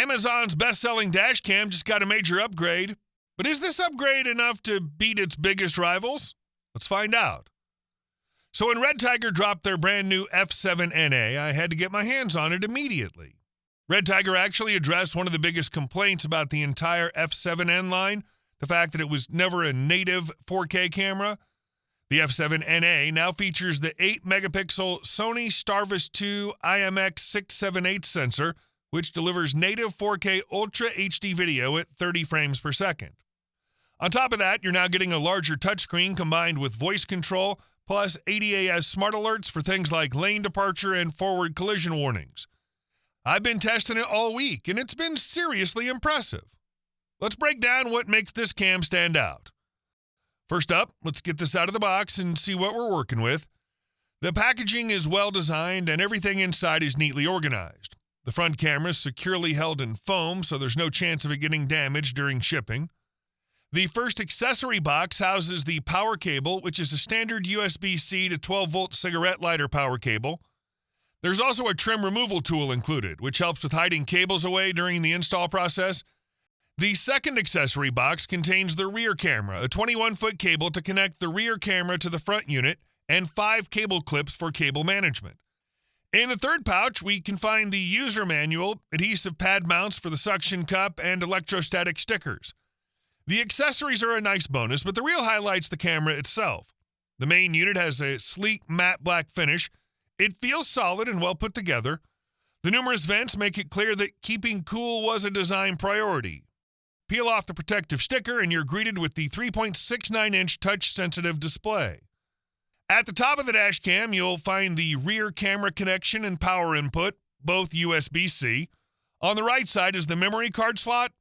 Amazon's best-selling dashcam just got a major upgrade. But is this upgrade enough to beat its biggest rivals? Let's find out. So when Redtiger dropped their brand new F7NA, I had to get my hands on it immediately. Redtiger actually addressed one of the biggest complaints about the entire F7N line, the fact that it was never a native 4K camera. The F7NA now features the 8-megapixel Sony Starvis 2 IMX678 sensor, which delivers native 4K Ultra HD video at 30 frames per second. On top of that, you're now getting a larger touchscreen combined with voice control, plus ADAS smart alerts for things like lane departure and forward collision warnings. I've been testing it all week, and it's been seriously impressive. Let's break down what makes this cam stand out. First up, let's get this out of the box and see what we're working with. The packaging is well designed, and everything inside is neatly organized. The front camera is securely held in foam, so there's no chance of it getting damaged during shipping. The first accessory box houses the power cable, which is a standard USB-C to 12-volt cigarette lighter power cable. There's also a trim removal tool included, which helps with hiding cables away during the install process. The second accessory box contains the rear camera, a 21-foot cable to connect the rear camera to the front unit, and 5 cable clips for cable management. In the third pouch, we can find the user manual, adhesive pad mounts for the suction cup, and electrostatic stickers. The accessories are a nice bonus, but the real highlight's the camera itself. The main unit has a sleek matte black finish. It feels solid and well put together. The numerous vents make it clear that keeping cool was a design priority. Peel off the protective sticker and you're greeted with the 3.69-inch touch-sensitive display. At the top of the dash cam, you'll find the rear camera connection and power input, both USB-C. On the right side is the memory card slot.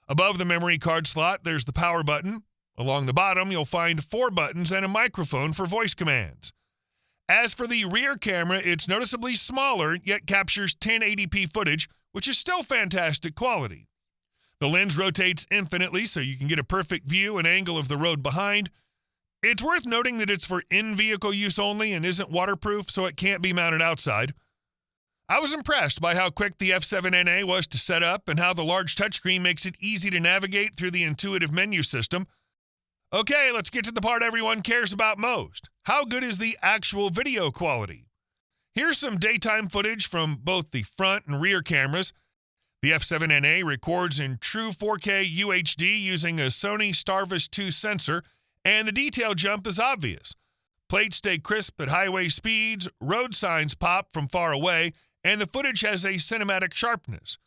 Above the memory card slot, there's the power button. Along the bottom, you'll find 4 buttons and a microphone for voice commands. As for the rear camera, it's noticeably smaller, yet captures 1080p footage, which is still fantastic quality. The lens rotates infinitely, so you can get a perfect view and angle of the road behind. It's worth noting that it's for in-vehicle use only and isn't waterproof, so it can't be mounted outside. I was impressed by how quick the F7NA was to set up and how the large touchscreen makes it easy to navigate through the intuitive menu system. Okay, let's get to the part everyone cares about most. How good is the actual video quality? Here's some daytime footage from both the front and rear cameras. The F7NA records in true 4K UHD using a Sony Starvis 2 sensor, and the detail jump is obvious. Plates stay crisp at highway speeds, road signs pop from far away, and the footage has a cinematic sharpness.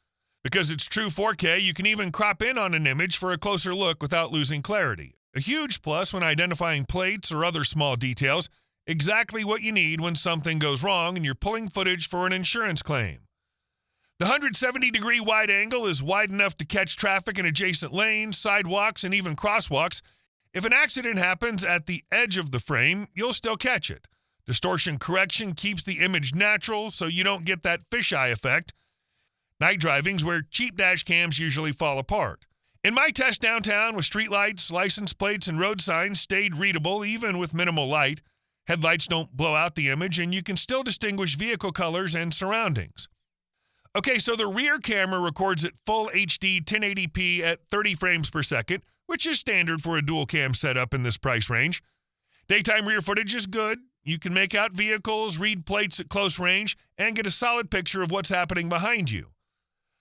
Because it's true 4K, you can even crop in on an image for a closer look without losing clarity. A huge plus when identifying plates or other small details, exactly what you need when something goes wrong and you're pulling footage for an insurance claim. The 170-degree wide angle is wide enough to catch traffic in adjacent lanes, sidewalks, and even crosswalks. If an accident happens at the edge of the frame, you'll still catch it. Distortion correction keeps the image natural so you don't get that fisheye effect. Night driving's where cheap dash cams usually fall apart. In my test downtown with streetlights, license plates, and road signs stayed readable even with minimal light. Headlights don't blow out the image, and you can still distinguish vehicle colors and surroundings. Okay, so the rear camera records at full HD 1080p at 30 frames per second, which is standard for a dual cam setup in this price range. Daytime rear footage is good. You can make out vehicles, read plates at close range, and get a solid picture of what's happening behind you.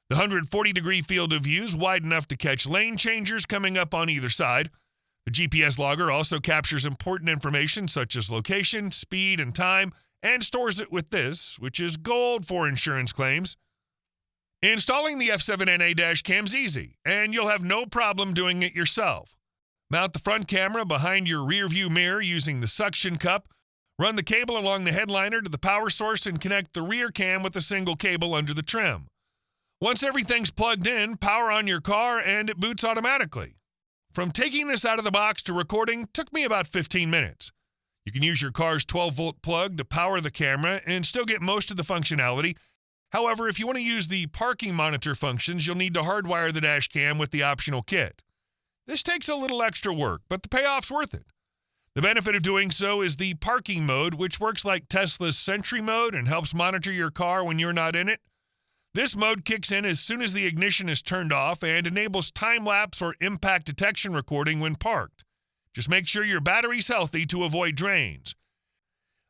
The 140-degree field of view is wide enough to catch lane changers coming up on either side. The GPS logger also captures important information such as location, speed, and time, and stores it with this, which is gold for insurance claims. Installing the F7NA dash cam's easy, and you'll have no problem doing it yourself. Mount the front camera behind your rear view mirror using the suction cup. Run the cable along the headliner to the power source and connect the rear cam with a single cable under the trim. Once everything's plugged in, power on your car and it boots automatically. From taking this out of the box to recording took me about 15 minutes. You can use your car's 12-volt plug to power the camera and still get most of the functionality. However, if you want to use the parking monitor functions, you'll need to hardwire the dash cam with the optional kit. This takes a little extra work, but the payoff's worth it. The benefit of doing so is the parking mode, which works like Tesla's Sentry mode and helps monitor your car when you're not in it. This mode kicks in as soon as the ignition is turned off and enables time-lapse or impact detection recording when parked. Just make sure your battery's healthy to avoid drains.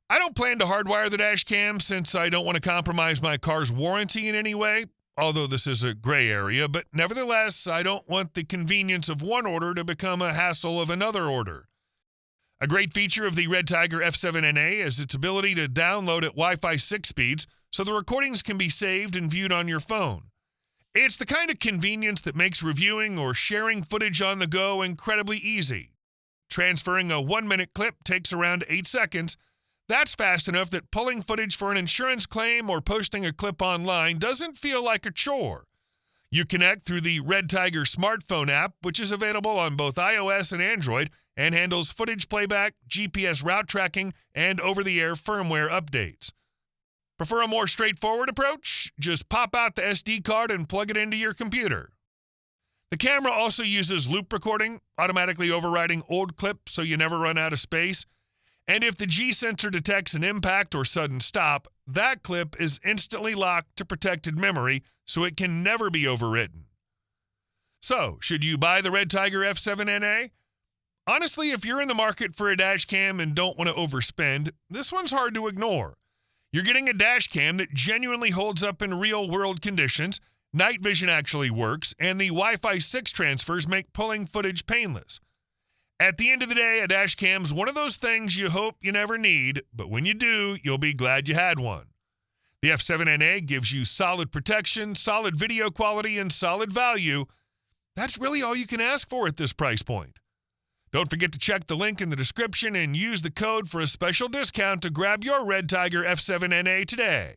I don't plan to hardwire the dash cam since I don't want to compromise my car's warranty in any way, although this is a gray area, but nevertheless, I don't want the convenience of one order to become a hassle of another order. A great feature of the Redtiger F7NA is its ability to download at Wi-Fi 6 speeds, so the recordings can be saved and viewed on your phone. It's the kind of convenience that makes reviewing or sharing footage on the go incredibly easy. Transferring a 1-minute clip takes around 8 seconds. That's fast enough that pulling footage for an insurance claim or posting a clip online doesn't feel like a chore. You connect through the Redtiger smartphone app, which is available on both iOS and Android, and handles footage playback, GPS route tracking, and over-the-air firmware updates. Prefer a more straightforward approach? Just pop out the SD card and plug it into your computer. The camera also uses loop recording, automatically overriding old clips so you never run out of space. And if the G sensor detects an impact or sudden stop, that clip is instantly locked to protected memory so it can never be overwritten. So, should you buy the Redtiger F7NA? Honestly, if you're in the market for a dash cam and don't want to overspend, this one's hard to ignore. You're getting a dash cam that genuinely holds up in real-world conditions, night vision actually works, and the Wi-Fi 6 transfers make pulling footage painless. At the end of the day, a dash cam's one of those things you hope you never need, but when you do, you'll be glad you had one. The F7NA gives you solid protection, solid video quality, and solid value. That's really all you can ask for at this price point. Don't forget to check the link in the description and use the code for a special discount to grab your Redtiger F7NA today.